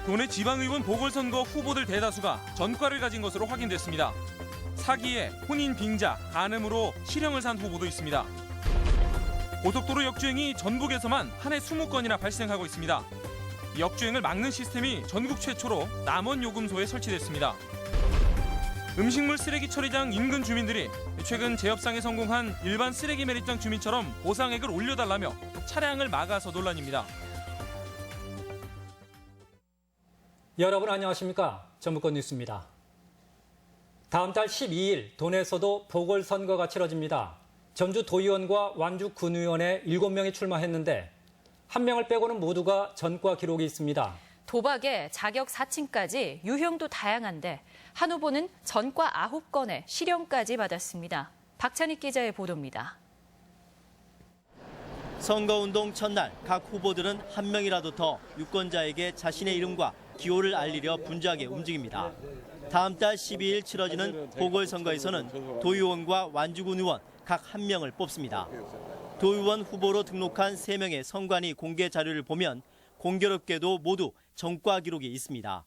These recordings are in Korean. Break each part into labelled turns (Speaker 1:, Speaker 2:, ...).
Speaker 1: 도내 지방의원 보궐선거 후보들 대다수가 전과를 가진 것으로 확인됐습니다. 사기에 혼인 빙자, 간음으로 실형을 산 후보도 있습니다. 고속도로 역주행이 전국에서만 한 해 20건이나 발생하고 있습니다. 역주행을 막는 시스템이 전국 최초로 남원요금소에 설치됐습니다. 음식물 쓰레기 처리장 인근 주민들이 최근 재협상에 성공한 일반 쓰레기 매립장 주민처럼 보상액을 올려달라며 차량을 막아서 논란입니다.
Speaker 2: 여러분 안녕하십니까? 전북권 뉴스입니다. 다음 달 12일 도내에서도 보궐선거가 치러집니다. 전주 도의원과 완주 군의원에 7명이 출마했는데 1명을 빼고는 모두가 전과 기록이 있습니다.
Speaker 3: 도박에 자격 4층까지 유형도 다양한데 한 후보는 전과 9건에 실형까지 받았습니다. 박찬익 기자의 보도입니다.
Speaker 4: 선거운동 첫날 각 후보들은 한 명이라도 더 유권자에게 자신의 이름과 기호를 알리려 분주하게 움직입니다. 다음 달 12일 치러지는 보궐선거에서는 도의원과 완주군 의원 각 1명을 뽑습니다. 도의원 후보로 등록한 3명의 선관위 공개 자료를 보면 공교롭게도 모두 전과 기록이 있습니다.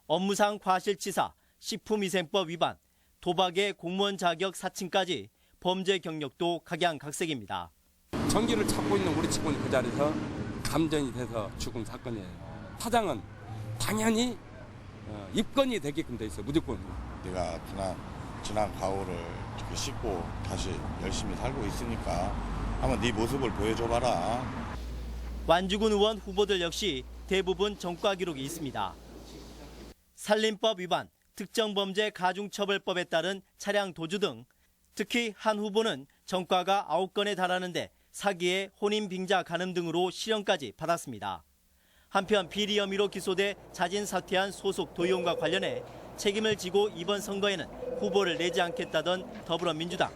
Speaker 4: 업무상 과실치사, 식품위생법 위반, 도박의 공무원 자격 4층까지 범죄 경력도 각양각색입니다.
Speaker 5: 전기를 찾고 있는 우리 직원이 그 자리에서 감전이 돼서 죽은 사건이에요. 사장은 당연히 입건이 되게끔 돼 있어요. 무조건.
Speaker 6: 내가 지난 가오를 이렇게 씻고 다시 열심히 살고 있으니까 한번 네 모습을 보여줘봐라.
Speaker 4: 완주군 의원 후보들 역시 대부분 전과 기록이 있습니다. 살림법 위반, 특정범죄 가중처벌법에 따른 차량 도주 등 특히 한 후보는 전과가 9건에 달하는데 사기에 혼인 빙자 간음 등으로 실형까지 받았습니다. 한편 비리 혐의로 기소돼 자진 사퇴한 소속 도의원과 관련해 책임을 지고 이번 선거에는 후보를 내지 않겠다던 더불어민주당.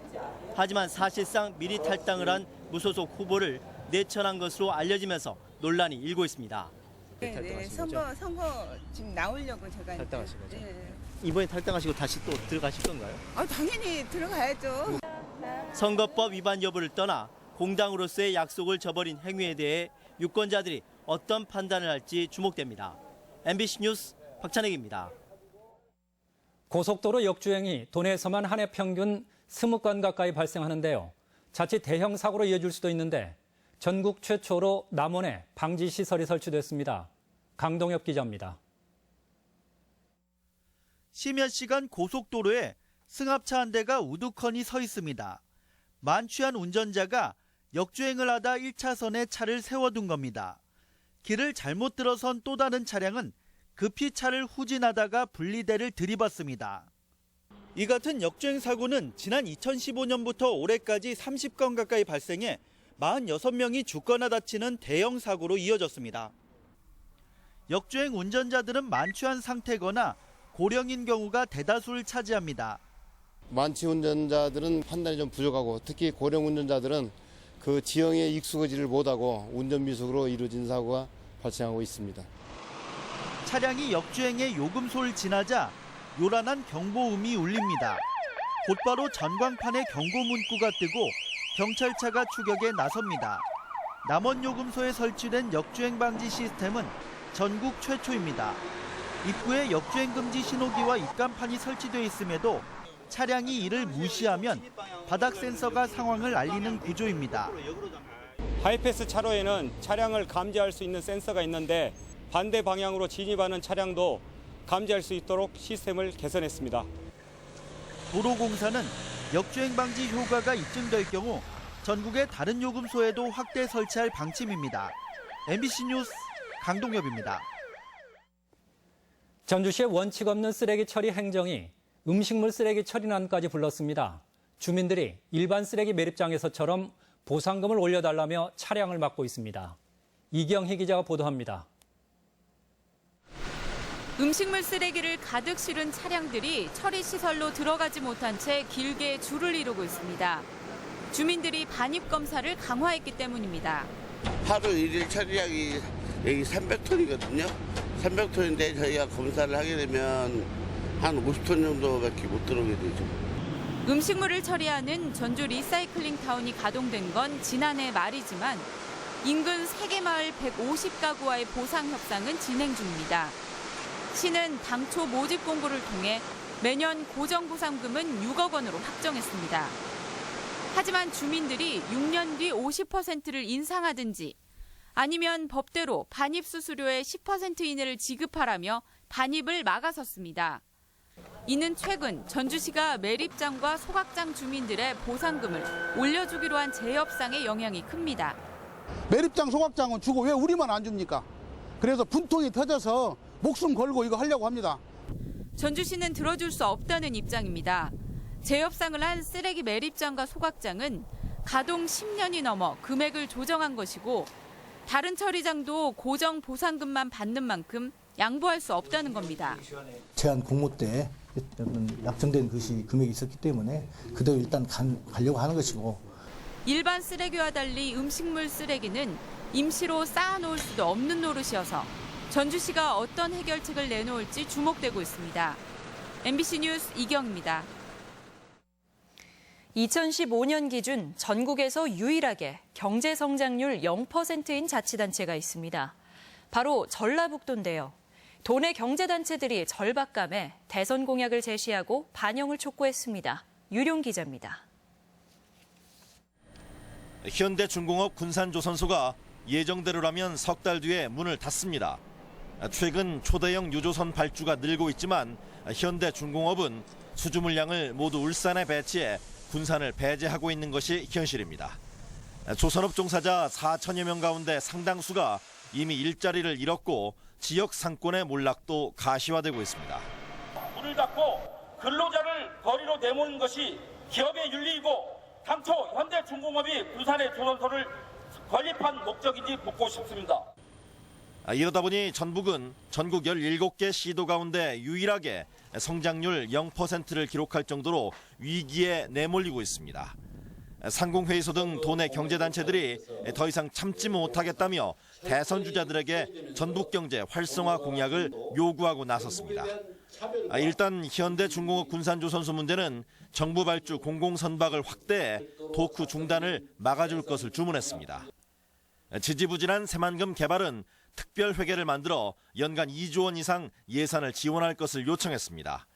Speaker 4: 하지만 사실상 미리 탈당을 한 무소속 후보를 내천한 것으로 알려지면서 논란이 일고 있습니다.
Speaker 7: 네, 선거 지금 나오려고 제가
Speaker 4: 탈당하신 거죠?
Speaker 7: 네.
Speaker 4: 이번에 탈당하시고 다시 또 들어가실 건가요?
Speaker 7: 당연히 들어가야죠.
Speaker 4: 선거법 위반 여부를 떠나 공당으로서의 약속을 저버린 행위에 대해 유권자들이 어떤 판단을 할지 주목됩니다. MBC 뉴스 박찬익입니다.
Speaker 2: 고속도로 역주행이 도내에서만 한 해 평균 20건 가까이 발생하는데요. 자칫 대형 사고로 이어질 수도 있는데 전국 최초로 남원에 방지 시설이 설치됐습니다. 강동엽 기자입니다.
Speaker 8: 쉬몇 시간 고속도로에 승합차 한 대가 우두커니 서 있습니다. 만취한 운전자가 역주행을 하다 1차선에 차를 세워둔 겁니다. 길을 잘못 들어선 또 다른 차량은 급히 차를 후진하다가 분리대를 들이받습니다. 이 같은 역주행 사고는 지난 2015년부터 올해까지 30건 가까이 발생해 46명이 죽거나 다치는 대형 사고로 이어졌습니다. 역주행 운전자들은 만취한 상태거나 고령인 경우가 대다수를 차지합니다.
Speaker 9: 만취 운전자들은 판단이 좀 부족하고 특히 고령 운전자들은 그 지형에 익숙하지를 못하고 운전 미숙으로 이루어진 사고가 발생하고 있습니다.
Speaker 8: 차량이 역주행의 요금소를 지나자 요란한 경보음이 울립니다. 곧바로 전광판에 경고 문구가 뜨고 경찰차가 추격에 나섭니다. 남원요금소에 설치된 역주행 방지 시스템은 전국 최초입니다. 입구에 역주행 금지 신호기와 입간판이 설치되어 있음에도 차량이 이를 무시하면 바닥 센서가 상황을 알리는 구조입니다.
Speaker 10: 하이패스 차로에는 차량을 감지할 수 있는 센서가 있는데 반대 방향으로 진입하는 차량도 감지할 수 있도록 시스템을 개선했습니다.
Speaker 8: 도로공사는 역주행 방지 효과가 입증될 경우 전국의 다른 요금소에도 확대 설치할 방침입니다. MBC 뉴스 강동엽입니다.
Speaker 2: 전주시의 원칙 없는 쓰레기 처리 행정이 음식물 쓰레기 처리난까지 불렀습니다. 주민들이 일반 쓰레기 매립장에서처럼 보상금을 올려달라며 차량을 막고 있습니다. 이경희 기자가 보도합니다.
Speaker 3: 음식물 쓰레기를 가득 실은 차량들이 처리시설로 들어가지 못한 채 길게 줄을 이루고 있습니다. 주민들이 반입 검사를 강화했기 때문입니다.
Speaker 11: 하루 1일 처리량이 여기 300톤이거든요. 300톤인데 저희가 검사를 하게 되면 한 50톤 정도밖에 못 들어오게 되죠.
Speaker 3: 음식물을 처리하는 전주 리사이클링 타운이 가동된 건 지난해 말이지만 인근 3개 마을 150가구와의 보상 협상은 진행 중입니다. 시는 당초 모집 공고를 통해 매년 고정보상금은 6억 원으로 확정했습니다. 하지만 주민들이 6년 뒤 50%를 인상하든지 아니면 법대로 반입 수수료의 10% 이내를 지급하라며 반입을 막아섰습니다. 이는 최근 전주시가 매립장과 소각장 주민들의 보상금을 올려주기로 한 재협상에 영향이 큽니다.
Speaker 12: 매립장, 소각장은 주고 왜 우리만 안 줍니까? 그래서 분통이 터져서 목숨 걸고 이거 하려고 합니다.
Speaker 3: 전주시는 들어줄 수 없다는 입장입니다. 재협상을 한 쓰레기 매립장과 소각장은 가동 10년이 넘어 금액을 조정한 것이고 다른 처리장도 고정 보상금만 받는 만큼 양보할 수 없다는 겁니다.
Speaker 13: 제한 공모 때 약정된 것이 금액이 있었기 때문에 그대로 일단 가려고 하는 것이고
Speaker 3: 일반 쓰레기와 달리 음식물 쓰레기는 임시로 쌓아놓을 수도 없는 노릇이어서 전주시가 어떤 해결책을 내놓을지 주목되고 있습니다. MBC 뉴스 이경입니다.
Speaker 14: 2015년 기준 전국에서 유일하게 경제 성장률 0%인 자치단체가 있습니다. 바로 전라북도인데요. 도내 경제단체들이 절박감에 대선 공약을 제시하고 반영을 촉구했습니다. 유룡 기자입니다.
Speaker 4: 현대중공업 군산조선소가 예정대로라면 석 달 뒤에 문을 닫습니다. 최근 초대형 유조선 발주가 늘고 있지만 현대중공업은 수주 물량을 모두 울산에 배치해 군산을 배제하고 있는 것이 현실입니다. 조선업 종사자 4천여 명 가운데 상당수가 이미 일자리를 잃었고 지역 상권의 몰락도 가시화되고 있습니다.
Speaker 15: 문을 닫고 근로자를 거리로 내모는 것이 기업의 윤리이고 당초 현대중공업이 군산의 조선소를 건립한 목적인지 묻고 싶습니다.
Speaker 4: 이러다 보니 전북은 전국 17개 시도 가운데 유일하게 성장률 0%를 기록할 정도로 위기에 내몰리고 있습니다. 상공회의소 등 도내 경제단체들이 더 이상 참지 못하겠다며 대선 주자들에게 전북경제 활성화 공약을 요구하고 나섰습니다. 일단 현대중공업 군산조선소 문제는 정부 발주 공공선박을 확대해 도크 중단을 막아줄 것을 주문했습니다. 지지부진한 새만금 개발은 특별회계를 만들어 연간 2조 원 이상 예산을 지원할 것을 요청했습니다.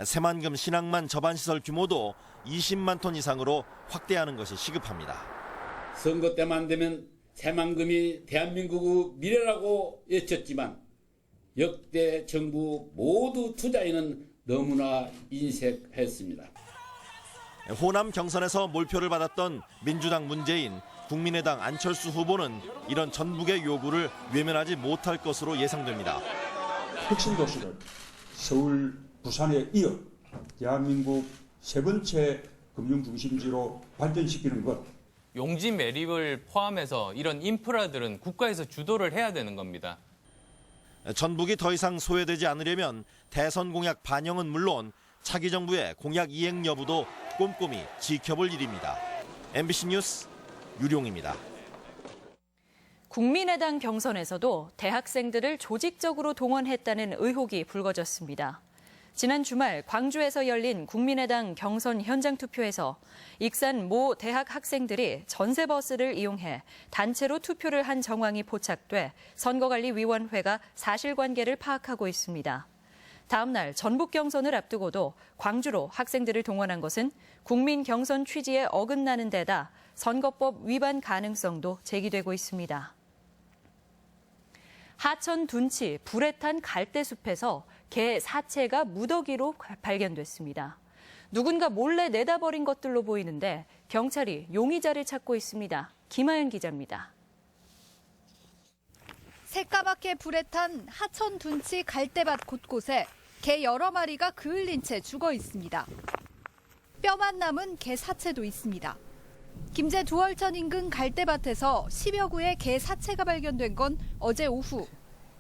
Speaker 4: 새만금 신항만 접안시설 규모도 20만 톤 이상으로 확대하는 것이 시급합니다.
Speaker 16: 선거 때만 되면 새만금이 대한민국의 미래라고 외쳤지만 역대 정부 모두 투자에는 너무나 인색했습니다.
Speaker 4: 호남 경선에서 몰표를 받았던 민주당 문재인, 국민의당 안철수 후보는 이런 전북의 요구를 외면하지 못할 것으로 예상됩니다.
Speaker 17: 핵심 도시를 서울, 부산에 이어 대한민국 세 번째 금융중심지로 발전시키는 것.
Speaker 18: 용지 매립을 포함해서 이런 인프라들은 국가에서 주도를 해야 되는 겁니다.
Speaker 4: 전북이 더 이상 소외되지 않으려면 대선 공약 반영은 물론 차기 정부의 공약 이행 여부도 꼼꼼히 지켜볼 일입니다. MBC 뉴스 유룡입니다.
Speaker 14: 국민의당 경선에서도 대학생들을 조직적으로 동원했다는 의혹이 불거졌습니다. 지난 주말 광주에서 열린 국민의당 경선 현장 투표에서 익산 모 대학 학생들이 전세버스를 이용해 단체로 투표를 한 정황이 포착돼 선거관리위원회가 사실관계를 파악하고 있습니다. 다음 날 전북 경선을 앞두고도 광주로 학생들을 동원한 것은 국민 경선 취지에 어긋나는 데다 선거법 위반 가능성도 제기되고 있습니다. 하천 둔치 불에 탄 갈대숲에서 개 사체가 무더기로 발견됐습니다. 누군가 몰래 내다버린 것들로 보이는데 경찰이 용의자를 찾고 있습니다. 김하연 기자입니다.
Speaker 19: 새까맣게 불에 탄 하천 둔치 갈대밭 곳곳에 개 여러 마리가 그을린 채 죽어 있습니다. 뼈만 남은 개 사체도 있습니다. 김제 두월천 인근 갈대밭에서 10여 구의 개 사체가 발견된 건 어제 오후.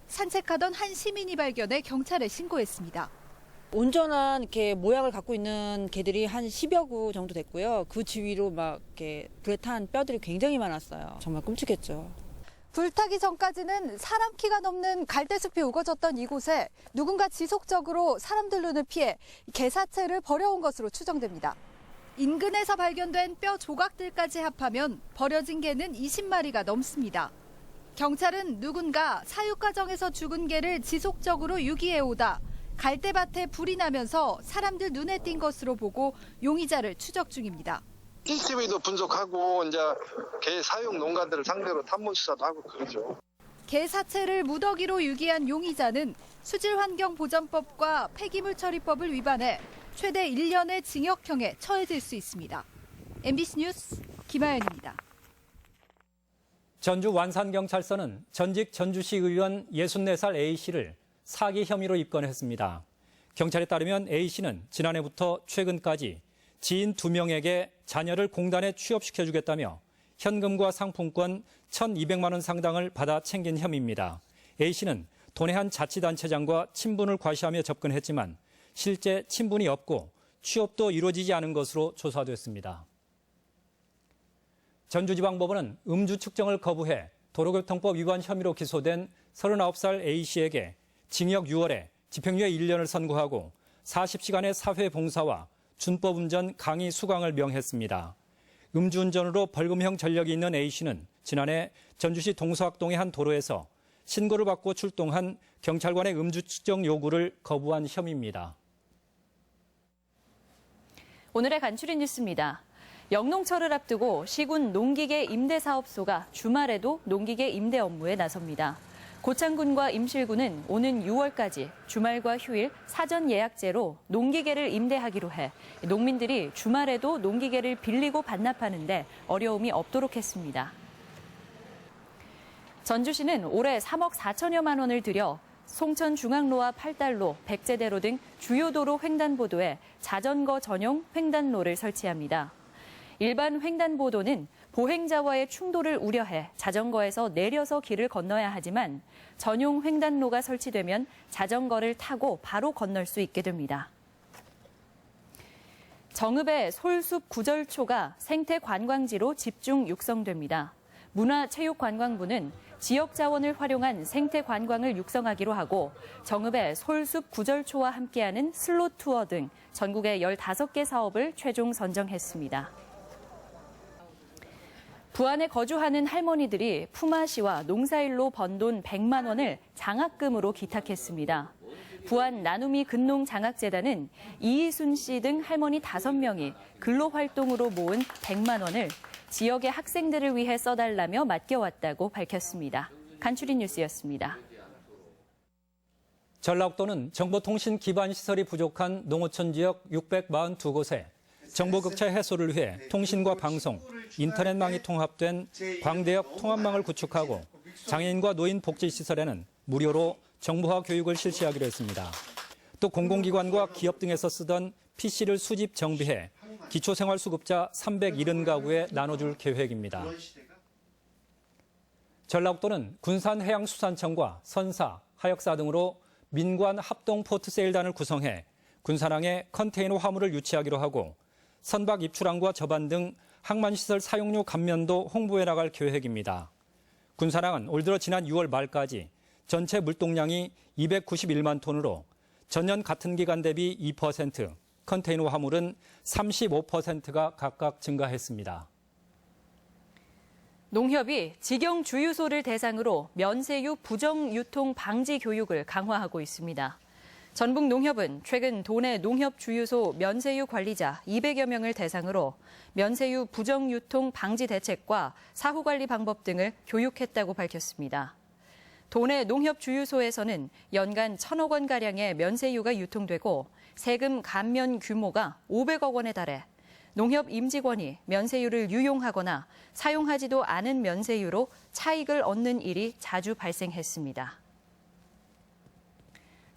Speaker 19: 산책하던 한 시민이 발견해 경찰에 신고했습니다.
Speaker 20: 온전한 개 모양을 갖고 있는 개들이 한 10여 구 정도 됐고요. 그 주위로 막 이렇게 불에 탄 뼈들이 굉장히 많았어요. 정말 끔찍했죠.
Speaker 19: 불타기 전까지는 사람 키가 넘는 갈대숲이 우거졌던 이곳에 누군가 지속적으로 사람들 눈을 피해 개 사체를 버려온 것으로 추정됩니다. 인근에서 발견된 뼈 조각들까지 합하면 버려진 개는 20마리가 넘습니다. 경찰은 누군가 사육 과정에서 죽은 개를 지속적으로 유기해오다 갈대밭에 불이 나면서 사람들 눈에 띈 것으로 보고 용의자를 추적 중입니다.
Speaker 21: CCTV도 분석하고 이제 개 사육 농가들을 상대로 탐문 수사도 하고 그러죠.
Speaker 19: 개 사체를 무더기로 유기한 용의자는 수질환경보전법과 폐기물 처리법을 위반해 최대 1년의 징역형에 처해질 수 있습니다. MBC 뉴스 김하연입니다.
Speaker 2: 전주 완산경찰서는 전직 전주시 의원 64살 A씨를 사기 혐의로 입건했습니다. 경찰에 따르면 A씨는 지난해부터 최근까지 지인 2명에게 자녀를 공단에 취업시켜주겠다며 현금과 상품권 1,200만 원 상당을 받아 챙긴 혐의입니다. A씨는 도내 한 자치단체장과 친분을 과시하며 접근했지만 실제 친분이 없고 취업도 이루어지지 않은 것으로 조사됐습니다. 전주지방법원은 음주 측정을 거부해 도로교통법 위반 혐의로 기소된 39살 A씨에게 징역 6월에 집행유예 1년을 선고하고 40시간의 사회봉사와 준법운전 강의 수강을 명했습니다. 음주운전으로 벌금형 전력이 있는 A씨는 지난해 전주시 동서학동의 한 도로에서 신고를 받고 출동한 경찰관의 음주 측정 요구를 거부한 혐의입니다.
Speaker 14: 오늘의 간추린 뉴스입니다. 영농철을 앞두고 시군 농기계 임대사업소가 주말에도 농기계 임대 업무에 나섭니다. 고창군과 임실군은 오는 6월까지 주말과 휴일 사전 예약제로 농기계를 임대하기로 해 농민들이 주말에도 농기계를 빌리고 반납하는데 어려움이 없도록 했습니다. 전주시는 올해 3억 4천여만 원을 들여 송천 중앙로와 팔달로, 백제대로 등 주요 도로 횡단보도에 자전거 전용 횡단로를 설치합니다. 일반 횡단보도는 보행자와의 충돌을 우려해 자전거에서 내려서 길을 건너야 하지만 전용 횡단로가 설치되면 자전거를 타고 바로 건널 수 있게 됩니다. 정읍의 솔숲 구절초가 생태관광지로 집중 육성됩니다. 문화체육관광부는 지역 자원을 활용한 생태관광을 육성하기로 하고 정읍의 솔숲 구절초와 함께하는 슬롯 투어 등 전국의 15개 사업을 최종 선정했습니다. 부안에 거주하는 할머니들이 품앗이와 농사일로 번 돈 100만 원을 장학금으로 기탁했습니다. 부안 나눔이 근농장학재단은 이희순 씨 등 할머니 5명이 근로활동으로 모은 100만 원을 지역의 학생들을 위해 써달라며 맡겨왔다고 밝혔습니다. 간추린 뉴스였습니다.
Speaker 2: 전라북도는 정보통신 기반 시설이 부족한 농어촌 지역 642곳에 정보격차 해소를 위해 통신과 방송, 인터넷망이 통합된 광대역 통합망을 구축하고 장애인과 노인 복지시설에는 무료로 정보화 교육을 실시하기로 했습니다. 또 공공기관과 기업 등에서 쓰던 PC를 수집 정비해 기초생활수급자 370가구에 나눠줄 계획입니다. 전라북도는 군산해양수산청과 선사, 하역사 등으로 민관 합동 포트세일단을 구성해 군산항에 컨테이너 화물을 유치하기로 하고 선박 입출항과 접안 등 항만시설 사용료 감면도 홍보해 나갈 계획입니다. 군산항은 올 들어 지난 6월 말까지 전체 물동량이 291만 톤으로 전년 같은 기간 대비 2%, 컨테이너 화물은 35%가 각각 증가했습니다.
Speaker 14: 농협이 직영주유소를 대상으로 면세유 부정유통 방지 교육을 강화하고 있습니다. 전북농협은 최근 도내 농협주유소 면세유 관리자 200여 명을 대상으로 면세유 부정유통 방지 대책과 사후관리 방법 등을 교육했다고 밝혔습니다. 도내 농협주유소에서는 연간 1,000억 원가량의 면세유가 유통되고 세금 감면 규모가 500억 원에 달해 농협 임직원이 면세유를 유용하거나 사용하지도 않은 면세유로 차익을 얻는 일이 자주 발생했습니다.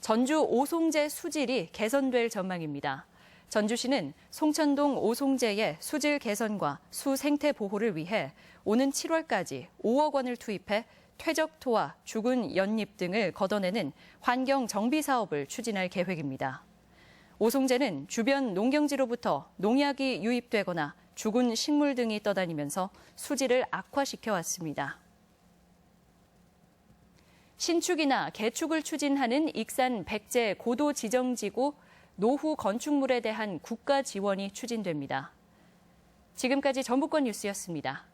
Speaker 14: 전주 오송제 수질이 개선될 전망입니다. 전주시는 송천동 오송제의 수질 개선과 수 생태 보호를 위해 오는 7월까지 5억 원을 투입해 퇴적토와 죽은 연잎 등을 걷어내는 환경 정비 사업을 추진할 계획입니다. 오송제는 주변 농경지로부터 농약이 유입되거나 죽은 식물 등이 떠다니면서 수질을 악화시켜 왔습니다. 신축이나 개축을 추진하는 익산 백제 고도 지정지구 노후 건축물에 대한 국가 지원이 추진됩니다. 지금까지 전북권 뉴스였습니다.